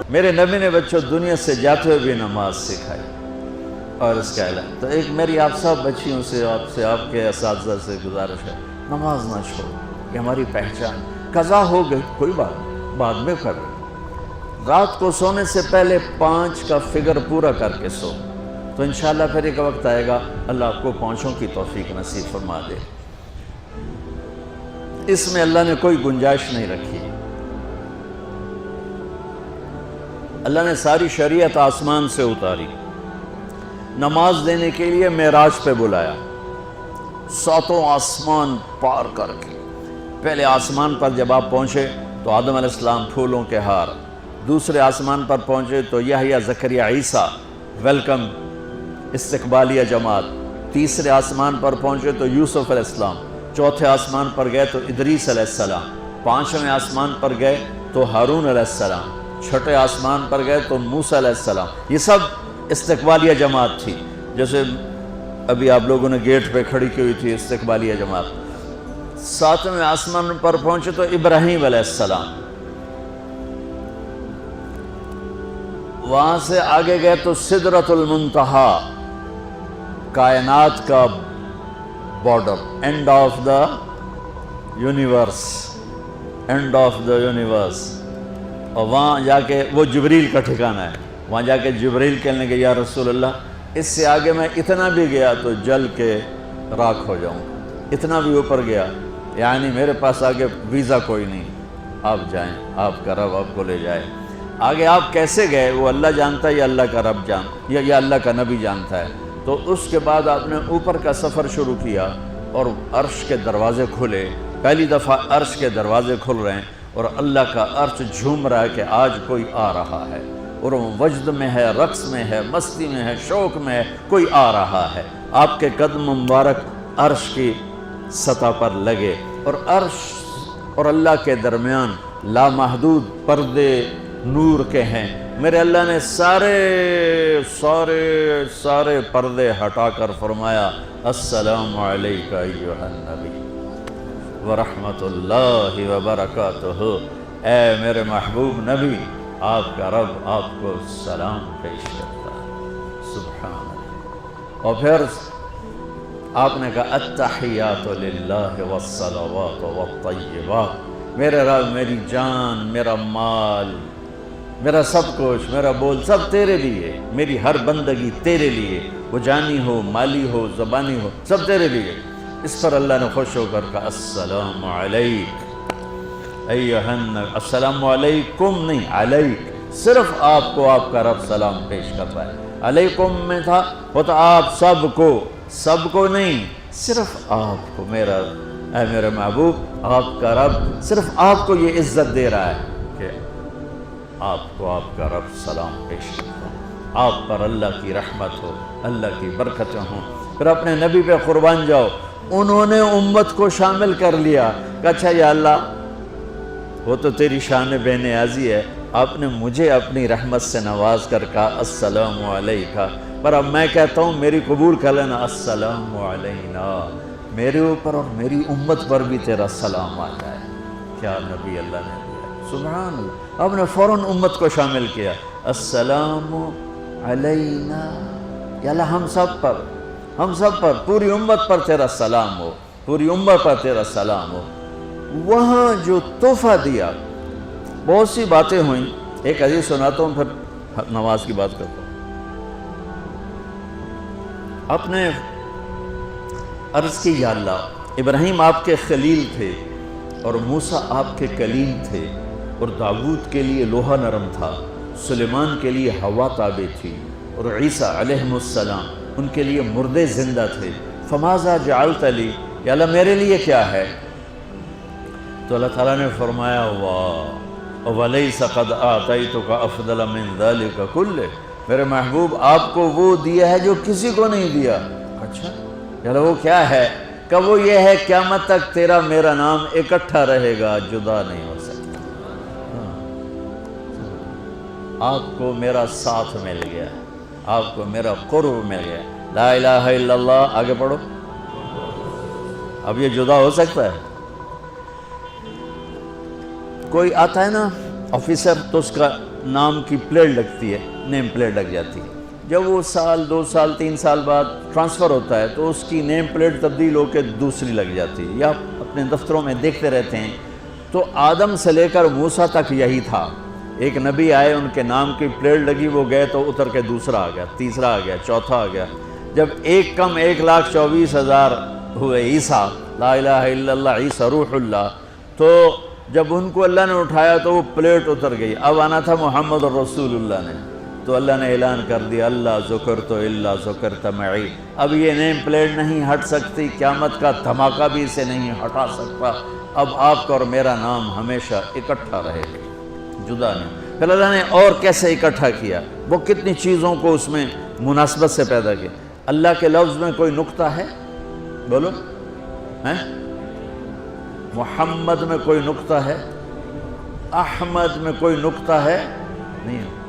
میرے نبی نے بچوں دنیا سے جاتے ہوئے بھی نماز سکھائی اور اس کا اعلان. تو ایک میری آپ سب بچیوں سے آپ کے اساتذہ سے گزارش ہے، نماز نہ چھوڑو، یہ ہماری پہچان. قضا ہو گئی کوئی بات نہیں، بعد میں کر رہے. رات کو سونے سے پہلے 5 کا فگر پورا کر کے سو، تو انشاءاللہ پھر ایک وقت آئے گا اللہ آپ کو پانچوں کی توفیق نصیب فرما دے. اس میں اللہ نے کوئی گنجائش نہیں رکھی. اللہ نے ساری شریعت آسمان سے اتاری، نماز دینے کے لیے معراج پہ بلایا، 7 آسمان پار کر کے. پہلے آسمان پر جب آپ پہنچے تو آدم علیہ السلام پھولوں کے ہار، دوسرے آسمان پر پہنچے تو یحییٰ زکریا عیسیٰ ویلکم استقبالیہ جماعت، تیسرے آسمان پر پہنچے تو یوسف علیہ السلام، چوتھے آسمان پر گئے تو ادریس علیہ السلام، 5ویں آسمان پر گئے تو ہارون علیہ السلام، 6 آسمان پر گئے تو موسیٰ علیہ السلام. یہ سب استقبالیہ جماعت تھی، جیسے ابھی آپ لوگوں نے گیٹ پہ کھڑی کی ہوئی تھی استقبالیہ جماعت. 7ویں آسمان پر پہنچے تو ابراہیم علیہ السلام، وہاں سے آگے گئے تو سدرۃ المنتہا، کائنات کا border, and of the universe, and of the universe. اور وہاں جا کے وہ جبریل کا ٹھکانہ ہے، وہاں جا کے جبریل کہنے کہ یا رسول اللہ اس سے آگے میں اتنا بھی گیا تو جل کے راکھ ہو جاؤں، اتنا بھی اوپر گیا یعنی میرے پاس آگے ویزا کوئی نہیں، آپ جائیں، آپ کا رب آپ کو لے جائے. آگے آپ کیسے گئے وہ اللہ جانتا ہے یا اللہ کا رب یا اللہ کا نبی جانتا ہے. تو اس کے بعد آپ نے اوپر کا سفر شروع کیا اور عرش کے دروازے کھلے. پہلی دفعہ عرش کے دروازے کھل رہے ہیں اور اللہ کا عرش جھوم رہا ہے کہ آج کوئی آ رہا ہے، اور وہ وجد میں ہے، رقص میں ہے، مستی میں ہے، شوق میں ہے، کوئی آ رہا ہے. آپ کے قدم مبارک عرش کی سطح پر لگے اور عرش اور اللہ کے درمیان لامحدود پردے نور کے ہیں. میرے اللہ نے سارے پردے ہٹا کر فرمایا السلام علیکہ ایھا النبی ورحمۃ اللہ وبرکاتہ. اے میرے محبوب نبی، آپ کا رب آپ کو سلام پیش کرتا ہے. سبحان اللہ. اور پھر آپ نے کہا التحیات للہ والصلوات والطیبات. میرے رب، میری جان، میرا مال، میرا سب کچھ، میرا بول سب تیرے لیے، میری ہر بندگی تیرے لیے، وہ جانی ہو، مالی ہو، زبانی ہو، سب تیرے لیے. اس پر اللہ نے خوش ہو کر کہا السلام علیک ایھا النبی. السلام علیکم نہیں، علیک. صرف آپ کو آپ کا رب سلام پیش کرتا ہے. علیکم میں تھا وہ تو آپ سب کو نہیں، صرف آپ کو. میرا اے میرے محبوب، آپ کا رب صرف آپ کو یہ عزت دے رہا ہے کہ آپ کو آپ کا رب سلام پیش کرتا ہے. آپ پر اللہ کی رحمت ہو، اللہ کی برکتیں ہوں. پھر اپنے نبی پہ قربان جاؤ. انہوں نے امت کو شامل کر لیا کہ اچھا یا اللہ وہ تو تیری شان بے نیازی ہے، آپ نے مجھے اپنی رحمت سے نواز کر کہا السلام علیکہ، پر اب میں کہتا ہوں میری قبول کر لینا السلام علینا، میرے اوپر اور میری امت پر بھی تیرا سلام آ جائے. کیا نبی اللہ نے دیا، سبحان اللہ. آپ نے فوراً امت کو شامل کیا. السلام علینا، یا اللہ ہم سب پر پوری امت پر تیرا سلام ہو، پوری امت پر تیرا سلام ہو. وہاں جو تحفہ دیا، بہت سی باتیں ہوئیں. ایک حدیث سناتا ہوں پھر نماز کی بات کرتا ہوں. آپ نے عرض کی یا اللہ ابراہیم آپ کے خلیل تھے اور موسیٰ آپ کے کلیم تھے، اور داؤد کے لیے لوہا نرم تھا، سلیمان کے لیے ہوا تابع تھی، اور عیسیٰ علیہ السلام ان کے لیے مردے زندہ تھے. فماذا جعلت لی، یا اللہ میرے لیے کیا ہے؟ تو اللہ تعالیٰ نے فرمایا واہ وَلَيْسَ قَدْ آتَيْتُكَ أَفْضَلَ مِنْ ذَلِكَ كُلِّهِ. میرے محبوب آپ کو وہ دیا ہے جو کسی کو نہیں دیا. اچھا یا اللہ وہ کیا ہے؟ کہ وہ یہ ہے قیامت تک تیرا میرا نام اکٹھا رہے گا، جدا نہیں ہو سکتا. آپ کو میرا ساتھ مل گیا، آپ کو میرا قرب مل گیا. لا الہ الا اللہ، آگے پڑھو. اب یہ جدا ہو سکتا ہے؟ کوئی آتا ہے نا آفیسر تو اس کا نام کی پلیٹ لگتی ہے، نیم پلیٹ لگ جاتی ہے۔ جب وہ سال 2 سال 3 سال بعد ٹرانسفر ہوتا ہے تو اس کی نیم پلیٹ تبدیل ہو کے دوسری لگ جاتی ہے، یا اپنے دفتروں میں دیکھتے رہتے ہیں۔ تو آدم سے لے کر موسیٰ تک یہی تھا، ایک نبی آئے، ان کے نام کی پلیٹ لگی، وہ گئے تو اتر کے دوسرا آ گیا، تیسرا آ گیا، چوتھا آ گیا۔ جب ایک کم 1,24,000 ہوئے عیسیٰ، لا الہ الا اللہ عیسیٰ روح اللہ، تو جب ان کو اللہ نے اٹھایا تو وہ پلیٹ اتر گئی، اب آنا تھا محمد رسول اللہ نے، تو اللہ نے اعلان کر دیا اللہ ذکرت الا ذکرت معی، اب یہ نیم پلیٹ نہیں ہٹ سکتی، قیامت کا دھماکہ بھی اسے نہیں ہٹا سکتا، اب آپ کا اور میرا نام ہمیشہ اکٹھا رہے گا، جدا نہیں۔ پھر اللہ نے اور کیسے اکٹھا کیا، وہ کتنی چیزوں کو اس میں مناسبت سے پیدا کیا۔ اللہ کے لفظ میں کوئی نقطہ ہے؟ بولو ہیں؟ محمد میں کوئی نقطہ ہے؟ احمد میں کوئی نقطہ ہے؟ نہیں ہے۔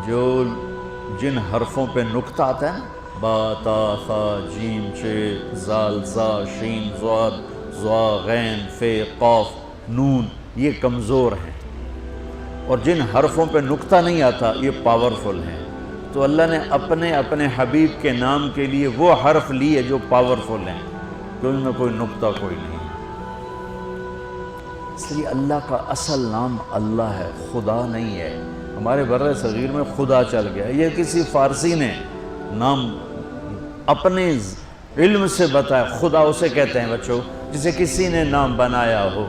جو جن حرفوں پہ نقطہ آتا ہے نا، با تا ثا جیم چ زال زا شین ضاد ضا غین فے قاف نون، یہ کمزور ہیں، اور جن حرفوں پہ نقطہ نہیں آتا یہ پاورفل ہیں۔ تو اللہ نے اپنے حبیب کے نام کے لیے وہ حرف لیے جو پاورفل ہیں، کہ ان میں کوئی نقطہ کوئی نہیں۔ اس لیے اللہ کا اصل نام اللہ ہے، خدا نہیں ہے۔ ہمارے بر صغیر میں خدا چل گیا، یہ کسی فارسی نے نام اپنے علم سے بتایا، خدا اسے کہتے ہیں بچوں جسے کسی نے نام بنایا ہو،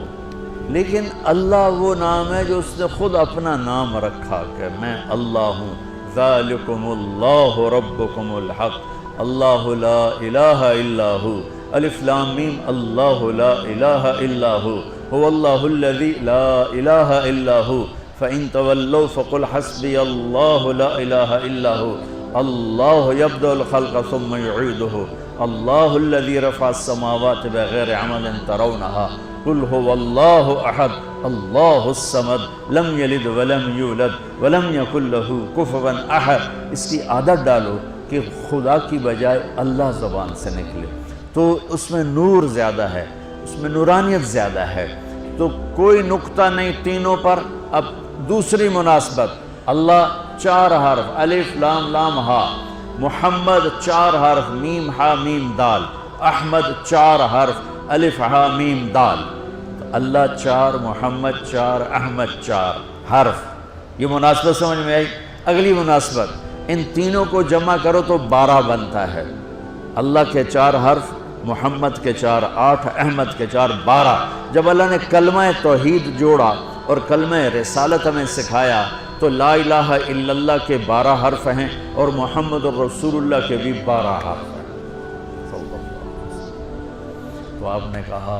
لیکن اللہ وہ نام ہے جو اس نے خود اپنا نام رکھا کہ میں اللہ ہوں، ذالکم اللہ ربکم الحق اللہ لا الہ الا ہو، الف لام میم اللہ لا الہ الا ہو، هو اللہ الذی لا الہ الا ہو، فَإِن تَوَلَّوْا فَقُلْ حَسْبِيَ اللَّهُ لَا إِلَهَ إِلَّا هُوَ اللَّهُ يَبْدَأُ الْخَلْقَ ثُمَّ يُعِيدُهُ اللَّهُ الَّذِي رَفَعَ السَّمَاوَاتِ بِغَيْرِ عَمَدٍ تَرَوْنَهَا قُلْ هُوَ اللَّهُ أَحَدٌ اللَّهُ الصَّمَدُ لَمْ يَلِدْ وَلَمْ يُولَدْ وَلَمْ يَكُنْ لَهُ كُفُوًا أَحَدٌ۔ اس کی عادت ڈالو کہ خدا کی بجائے اللہ زبان سے نکلے، تو اس میں نور زیادہ ہے، اس میں نورانیت زیادہ ہے، تو کوئی نقطہ نہیں تینوں پر۔ اب دوسری مناسبت، اللہ 4 حرف الف لام لام ہا، محمد 4 حرف میم ہا میم دال، احمد 4 حرف الف ہا میم دال، اللہ 4 محمد 4 احمد 4 حرف۔ یہ مناسبت سمجھ میں آئی؟ اگلی مناسبت، ان تینوں کو جمع کرو تو 12 بنتا ہے، اللہ کے 4 حرف، محمد کے 4 8، احمد کے 4 12۔ جب اللہ نے کلمہ توحید جوڑا اور کلمہ رسالت ہمیں سکھایا تو لا الہ الا اللہ کے 12 حرف ہیں اور محمد الرسول اللہ کے بھی 12 حرف ہیں۔ تو آپ نے کہا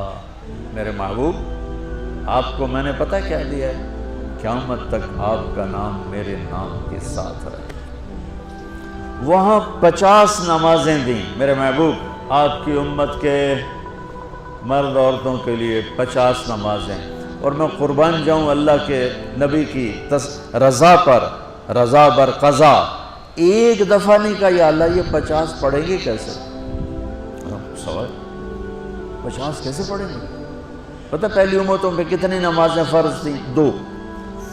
میرے محبوب آپ کو میں نے پتہ کیا دیا ہے؟ قیامت تک آپ کا نام میرے نام کے ساتھ رہے۔ وہاں 50 نمازیں دیں میرے محبوب، آپ کی امت کے مرد عورتوں کے لیے 50 نمازیں، اور میں قربان جاؤں اللہ کے نبی کی رضا پر، رضا بر قضا، ایک دفعہ نہیں کہا یا اللہ یہ 50 پڑھیں گے کیسے؟ سوال 50 کیسے پڑھیں گے؟ پتہ پہلی امتوں پہ کتنی نمازیں فرض تھیں؟ 2،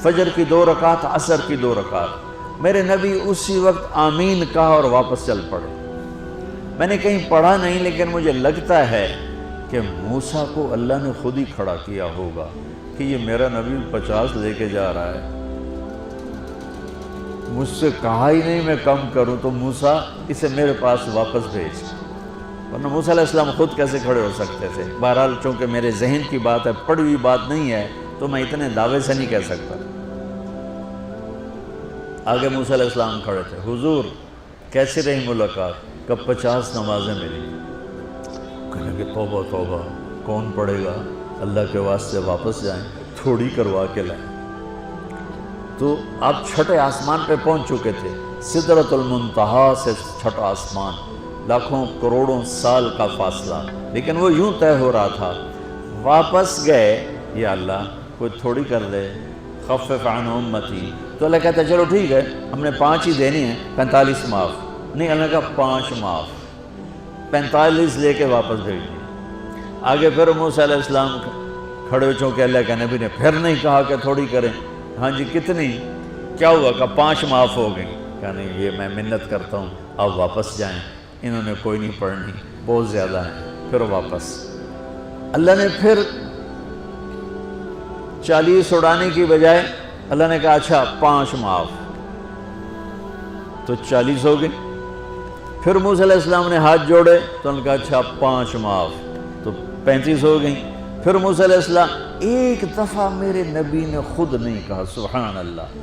فجر کی 2 رکعت، عصر کی 2 رکعت۔ میرے نبی اسی وقت آمین کہا اور واپس چل پڑے۔ میں نے کہیں پڑھا نہیں لیکن مجھے لگتا ہے کہ موسیٰ کو اللہ نے خود ہی کھڑا کیا ہوگا کہ یہ میرا نبی 50 لے کے جا رہا ہے، مجھ سے کہا ہی نہیں میں کم کروں، تو موسیٰ اسے میرے پاس واپس بھیج، ورنہ موسیٰ علیہ السلام خود کیسے کھڑے ہو سکتے تھے؟ بہرحال چونکہ میرے ذہن کی بات ہے، پڑھی ہوئی بات نہیں ہے، تو میں اتنے دعوے سے نہیں کہہ سکتا۔ آگے موسیٰ علیہ السلام کھڑے تھے، حضور کیسی رہی ملاقات؟ کب 50 نمازیں ملی؟ کہنے کہ توبہ توبہ، کون پڑھے گا؟ اللہ کے واسطے واپس جائیں، تھوڑی کروا کے لائیں۔ تو آپ چھٹے آسمان پہ پہنچ چکے تھے، سدرۃ المنتہا سے چھٹا آسمان، لاکھوں کروڑوں سال کا فاصلہ، لیکن وہ یوں طے ہو رہا تھا۔ واپس گئے، یا اللہ کوئی تھوڑی کر دے، خفف عن امتی، تو اللہ کہتا ہے چلو ٹھیک ہے، ہم نے 5 ہی دینی ہیں، 45 معاف نہیں، اللہ کا 5 معاف، 45 لے کے واپس بھیج دیے۔ آگے پھر موسیٰ علیہ السلام کھڑے ہو، چونکہ اللہ کے نبی نے پھر نہیں کہا کہ تھوڑی کریں، ہاں جی کتنی؟ کیا ہوا؟ کہ 5 معاف ہو گئیں۔ کہا نہیں یہ میں منت کرتا ہوں آپ واپس جائیں، انہوں نے کوئی نہیں پڑھنی، بہت زیادہ ہیں۔ پھر واپس اللہ نے پھر 40 اڑانے کی بجائے اللہ نے کہا اچھا 5 معاف، تو 40 ہو گئی۔ پھر موسیٰ علیہ السلام نے ہاتھ جوڑے تو انہوں نے کہا اچھا 5 معاف، تو 35 ہو گئیں۔ پھر موسیٰ علیہ السلام ایک دفعہ میرے نبی نے خود نہیں کہا سبحان اللہ،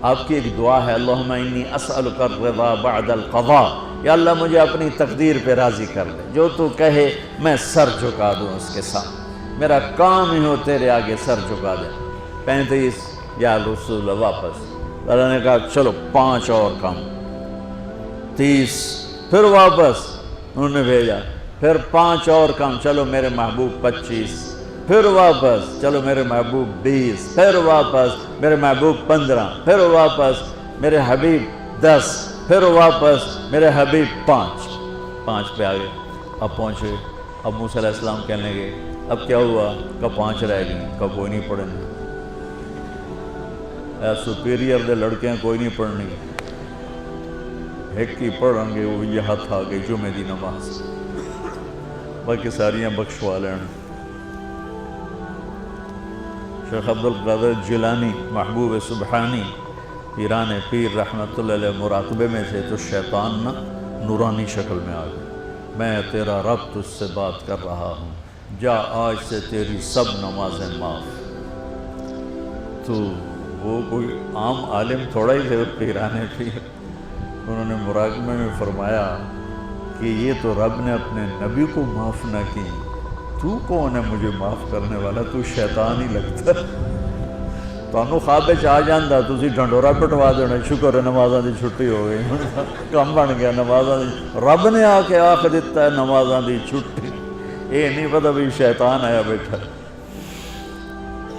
آپ کی ایک دعا ہے اللہم انی اسألک الرضا بعد القضاء، یا اللہ مجھے اپنی تقدیر پہ راضی کر لے، جو تو کہے میں سر جھکا دوں اس کے سامنے، میرا کام ہی ہو تیرے آگے سر جھکا دے۔ 35 یا رسول اللہ واپس، اللہ نے کہا چلو 5 اور کم، 30، پھر واپس انہوں نے بھیجا، پھر 5 اور کم، چلو میرے محبوب 25، پھر واپس چلو میرے محبوب 20، پھر واپس میرے محبوب 15، پھر واپس میرے حبیب 10، پھر واپس میرے حبیب 5 پہ آگے۔ اب پہنچے، اب موسیٰ علیہ السلام کہنے لگے اب کیا ہوا؟ کہ 5 رہ گئیں، کہ کوئی نہیں پڑھنے، اے سپیریئر دے لڑکیاں کوئی نہیں پڑھنی، ایک ہی پڑھیں گے وہ یہ ہاتھ آ گئی جمعے دی نماز، باقی ساریاں بخشوا لین۔ شیخ عبدالقادر جیلانی محبوب سبحانی پیران پیر رحمت اللہ علیہ مراقبے میں تھے تو شیطان نا نورانی شکل میں آ گیا، میں تیرا رب تجھ سے بات کر رہا ہوں، جا آج سے تیری سب نمازیں معاف۔ تو وہ کوئی عام عالم تھوڑا ہی تھے، پیران پیر، انہوں نے مراقبے میں فرمایا کہ یہ تو رب نے اپنے نبی کو معاف نہ کی، تو کون ہے مجھے معاف کرنے والا؟ تو شیطان ہی لگتا۔ تانوں خواب وچ آ جاندا تسی ڈھنڈورا پٹوا دینا، شکر ہے نمازاں دی چھٹی ہو گئی، کم بن گیا نمازاں دی، رب نے آ کے آکھ دیتا ہے نمازاں دی چھٹی، یہ نہیں پتہ بھی شیطان آیا بیٹھا۔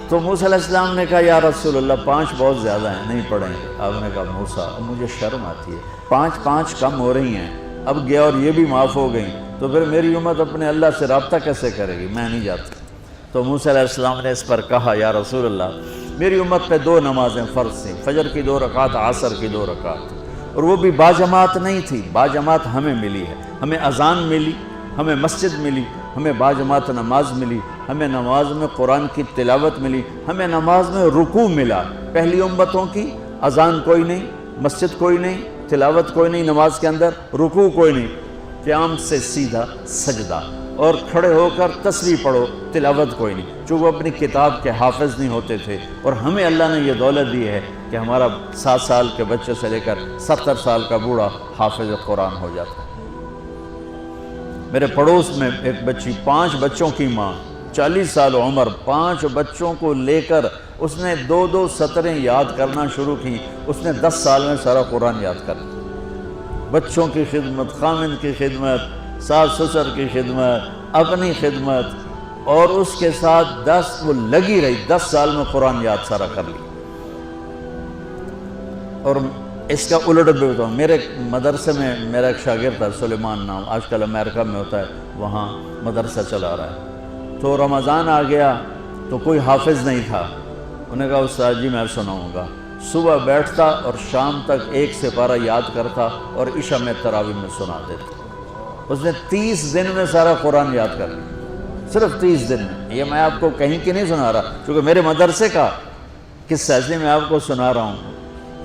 تو موسیٰ علیہ السلام نے کہا یا رسول اللہ 5 بہت زیادہ ہیں، نہیں پڑھیں گے۔ آپ نے کہا موسیٰ اب مجھے شرم آتی ہے، 5 کم ہو رہی ہیں، اب گیا اور یہ بھی معاف ہو گئیں، تو پھر میری امت اپنے اللہ سے رابطہ کیسے کرے گی؟ میں نہیں جاتا۔ تو موسیٰ علیہ السلام نے اس پر کہا یا رسول اللہ میری امت پہ 2 نمازیں فرض تھیں، فجر کی 2 رکعت، عصر کی 2 رکعت، اور وہ بھی باجماعت نہیں تھی، باجماعت ہمیں ملی ہے، ہمیں اذان ملی، ہمیں مسجد ملی، ہمیں باجماعت نماز ملی، ہمیں نماز میں قرآن کی تلاوت ملی، ہمیں نماز میں رکوع ملا۔ پہلی امتوں کی اذان کوئی نہیں، مسجد کوئی نہیں، تلاوت کوئی نہیں، نماز کے اندر رکوع کوئی نہیں، قیام سے سیدھا سجدہ، اور کھڑے ہو کر تسبیح پڑھو، تلاوت کوئی نہیں، چونکہ وہ اپنی کتاب کے حافظ نہیں ہوتے تھے، اور ہمیں اللہ نے یہ دولت دی ہے کہ ہمارا 7 سال کے بچے سے لے کر 70 سال کا بوڑھا حافظ قرآن ہو جاتا ہے۔ میرے پڑوس میں ایک بچی، 5 بچوں کی ماں، 40 سال عمر، 5 بچوں کو لے کر اس نے 2 سطریں یاد کرنا شروع کی، اس نے 10 سال میں سارا قرآن یاد کر لیا۔ بچوں کی خدمت، خامند کی خدمت، ساس سسر کی خدمت، اپنی خدمت، اور اس کے ساتھ 10 وہ لگی رہی، 10 سال میں قرآن یاد سارا کر لی۔ اور اس کا الٹ بھی بتاؤں، میرے مدرسے میں میرا ایک شاگرد تھا سلیمان نام، آج کل امریکہ میں ہوتا ہے، وہاں مدرسہ چلا رہا ہے۔ تو رمضان آ گیا تو کوئی حافظ نہیں تھا، انہوں نے کہا استاد جی میں سناؤں گا۔ صبح بیٹھتا اور شام تک 1 سپارہ یاد کرتا اور عشاء میں تراویح میں سنا دیتا۔ اس نے 30 دن میں سارا قرآن یاد کر لیا، صرف 30 دن میں۔ یہ میں آپ کو کہیں کی نہیں سنا رہا، کیونکہ میرے مدرسے کا قصہ ہے، میں آپ کو سنا رہا ہوں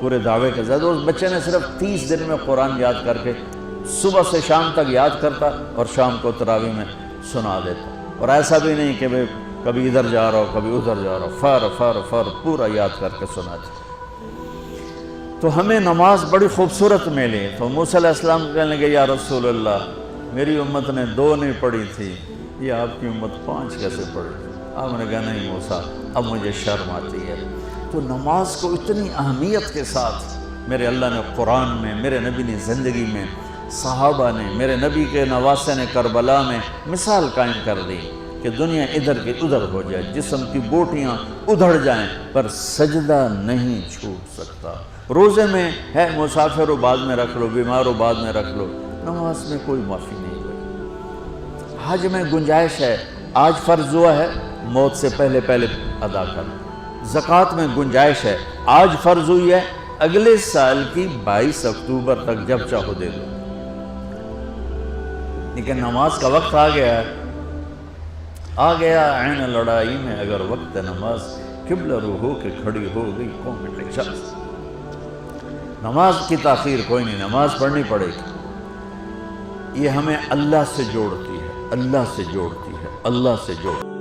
پورے دعوے کے ساتھ۔ اس بچے نے صرف 30 دن میں قرآن یاد کر کے صبح سے شام تک یاد کرتا اور شام کو تراویح میں سنا دیتا، اور ایسا بھی نہیں کہ کبھی ادھر جا رہا ہو کبھی ادھر جا رہا ہو، فر پورا یاد کر کے سناتے۔ تو ہمیں نماز بڑی خوبصورت ملی۔ تو موسیٰ علیہ السلام کہنے لگے یا رسول اللہ میری امت نے 2 نہیں پڑھی تھی، یہ آپ کی امت 5 کیسے پڑھی؟ آپ نے کہا نہیں موسیٰ اب مجھے شرم آتی ہے۔ تو نماز کو اتنی اہمیت کے ساتھ میرے اللہ نے قرآن میں، میرے نبی نے زندگی میں، صحابہ نے، میرے نبی کے نواسے نے کربلا میں مثال قائم کر دی کہ دنیا ادھر کی ادھر ہو جائے، جسم کی بوٹیاں ادھڑ جائیں پر سجدہ نہیں چھوٹ سکتا۔ روزے میں ہے مسافر ہو بعد میں رکھ لو، بیمار ہو بعد میں رکھ لو، نماز میں کوئی معافی نہیں ہوئی۔ حج میں گنجائش ہے، آج فرض ہوا ہے موت سے پہلے ادا کر، زکوٰۃ میں گنجائش ہے، آج فرض ہوئی ہے، اگلے سال کی 22 اکتوبر تک جب چاہو دے دو، لیکن نماز کا وقت آ گیا ہے، آ گیا عین لڑائی میں اگر وقت نماز، قبلہ رو ہو کے کھڑی ہو گئی قوم حجاز۔ نماز کی تاخیر کوئی نہیں، نماز پڑھنی پڑے گی، یہ ہمیں اللہ سے جوڑتی ہے، اللہ سے جوڑتی ہے، اللہ سے جوڑتی ہے۔